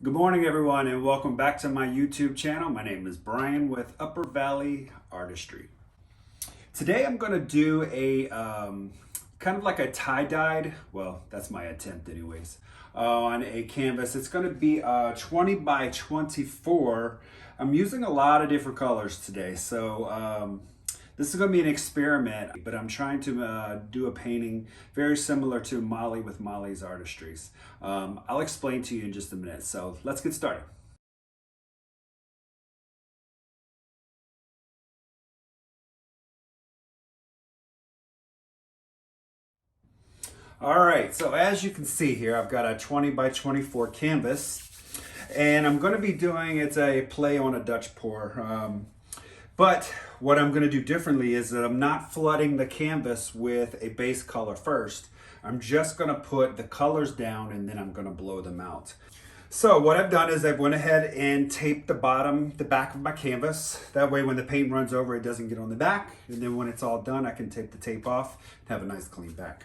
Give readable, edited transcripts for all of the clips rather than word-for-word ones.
Good morning everyone and welcome back to my YouTube channel. My name is Brian with Upper Valley Artistry. Today I'm going to do a kind of like a tie-dyed, well that's my attempt anyways, on a canvas. It's going to be 20 by 24. I'm using a lot of different colors today, so this is going to be an experiment, but I'm trying to do a painting very similar to Molly with Molly's Artistries. I'll explain to you in just a minute, so let's get started. All right, so as you can see here, I've got a 20 by 24 canvas, and I'm going to be doing, it's a play on a Dutch pour. But what I'm going to do differently is that I'm not flooding the canvas with a base color first. I'm just going to put the colors down and then I'm going to blow them out. So what I've done is I've went ahead and taped the back of my canvas. That way when the paint runs over, it doesn't get on the back. And then when it's all done, I can take the tape off and have a nice clean back.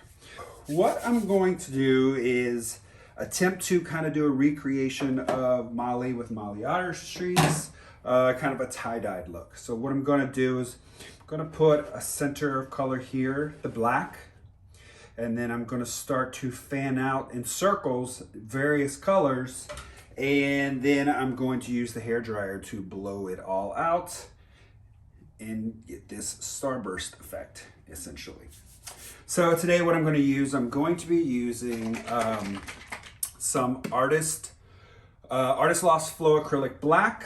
What I'm going to do is attempt to kind of do a recreation of Molly with Molly Artistries. Kind of a tie-dyed look. So what I'm going to do is I'm going to put a center of color here, the black, and then I'm going to start to fan out in circles various colors, and then I'm going to use the hairdryer to blow it all out and get this starburst effect essentially. So today what I'm going to use, I'm going to be using some Artist Loft Flow Acrylic Black.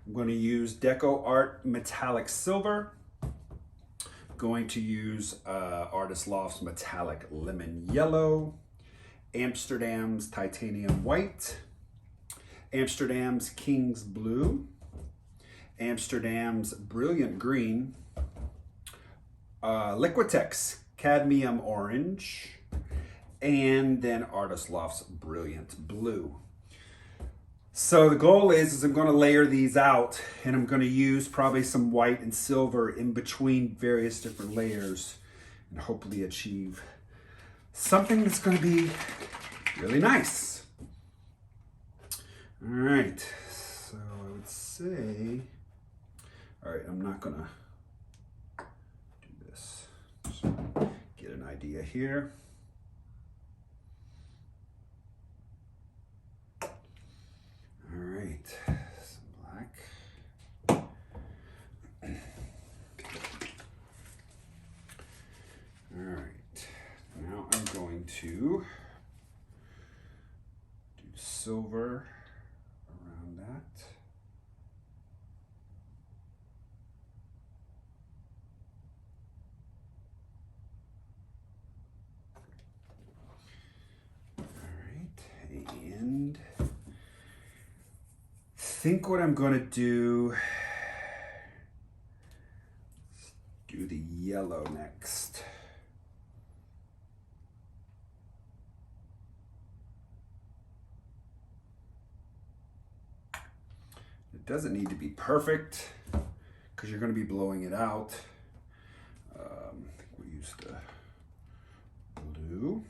I'm going to use DecoArt Metallic Silver. I'm going to use Artist Loft's Metallic Lemon Yellow, Amsterdam's Titanium White, Amsterdam's King's Blue, Amsterdam's Brilliant Green, Liquitex Cadmium Orange, and then Artist Loft's Brilliant Blue. So the goal is I'm going to layer these out, and I'm going to use probably some white and silver in between various different layers and hopefully achieve something that's going to be really nice. All right, so I would say, all right, I'm not going to do this. Just get an idea here. Some black. All right, now I'm going to do silver around that. All right, and I think what I'm going to do is do the yellow next. It doesn't need to be perfect because you're going to be blowing it out. I think we'll use the blue.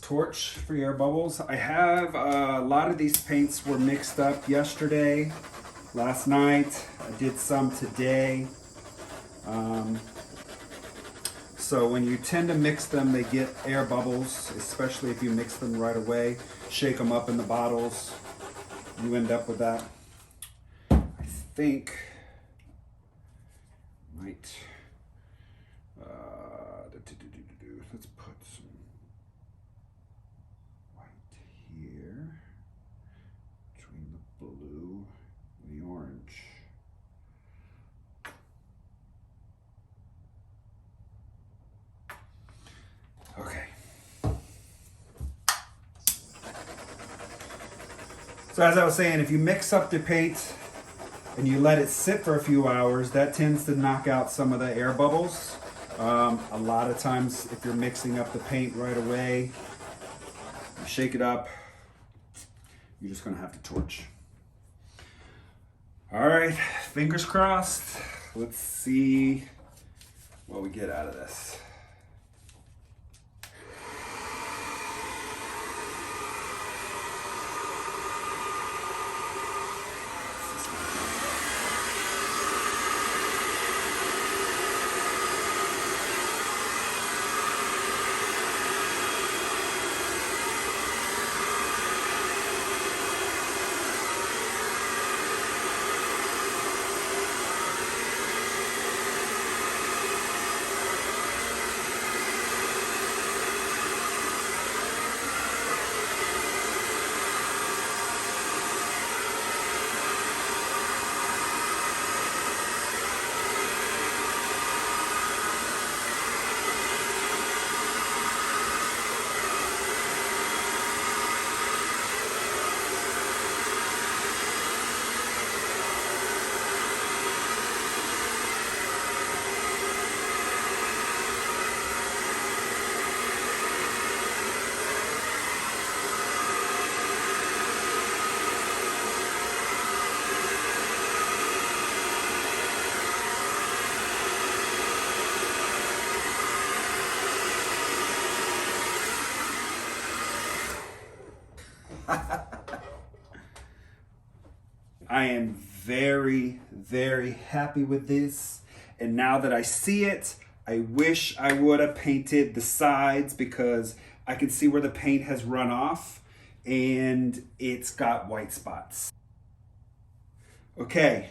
Torch for your bubbles. I have a lot of these paints were mixed up yesterday, last night. I did some today. So when you tend to mix them, they get air bubbles, especially if you mix them right away. Shake them up in the bottles, you end up with that. I think might let's put some white here between the blue and the orange. Okay. So as I was saying, if you mix up the paint and you let it sit for a few hours, that tends to knock out some of the air bubbles. A lot of times if you're mixing up the paint right away, you shake it up, you're just gonna have to torch. All right, fingers crossed. Let's see what we get out of this. I am very, very happy with this. And now that I see it, I wish I would have painted the sides because I can see where the paint has run off and it's got white spots. Okay,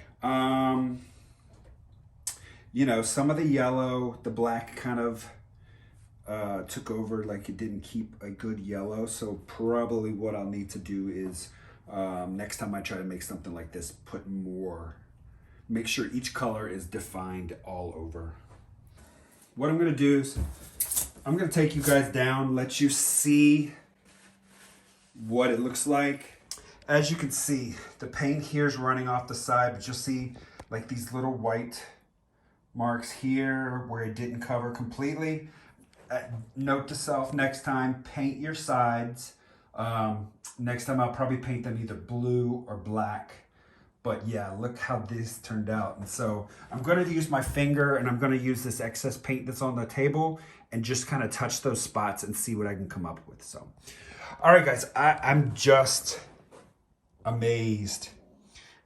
you know, some of the yellow, the black kind of took over, like it didn't keep a good yellow. So probably what I'll need to do is next time I try to make something like this, put more, make sure each color is defined all over. What I'm gonna do is I'm gonna take you guys down, let you see what it looks like. As you can see, the paint here is running off the side, but you'll see like these little white marks here where it didn't cover completely. Note to self, next time, paint your sides. Next time I'll probably paint them either blue or black. But yeah, look how this turned out. And so I'm going to use my finger and I'm going to use this excess paint that's on the table and just kind of touch those spots and see what I can come up with. So, all right, guys, I'm just amazed.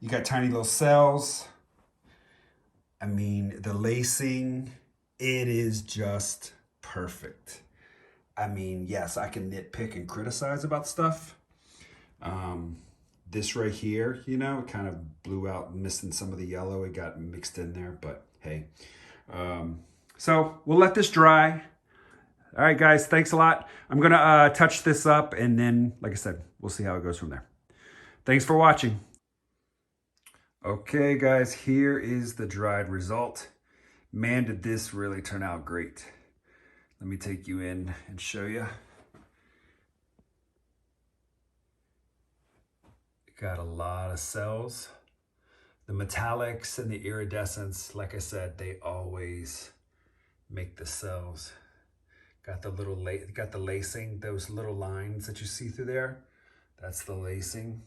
You got tiny little cells. I mean, the lacing, it is just perfect. I mean, yes, I can nitpick and criticize about stuff. This right here, you know, it kind of blew out, missing some of the yellow. It got mixed in there, but hey. So we'll let this dry. All right, guys, thanks a lot. I'm going to touch this up and then, like I said, we'll see how it goes from there. Thanks for watching. Okay, guys, here is the dried result. Man, did this really turn out great. Let me take you in and show you. Got a lot of cells. The metallics and the iridescence, like I said, they always make the cells. Got the little got the lacing, those little lines that you see through there. That's the lacing.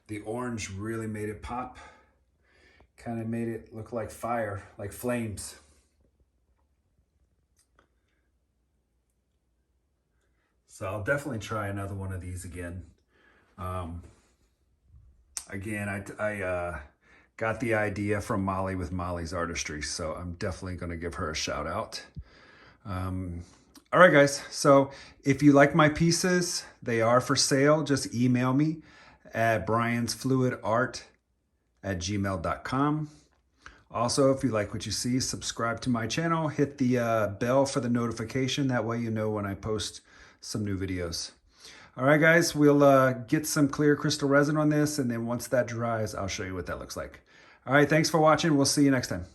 The orange really made it pop. Kind of made it look like fire, like flames. So I'll definitely try another one of these again. Again, I got the idea from Molly with Molly's Artistry. So I'm definitely going to give her a shout out. All right, guys. So if you like my pieces, they are for sale. Just email me at briansfluidart@gmail.com. Also, if you like what you see, subscribe to my channel. Hit the bell for the notification. That way you know when I post some new videos. All right, guys, we'll get some clear crystal resin on this, and then once that dries, I'll show you what that looks like. All right, thanks for watching. We'll see you next time.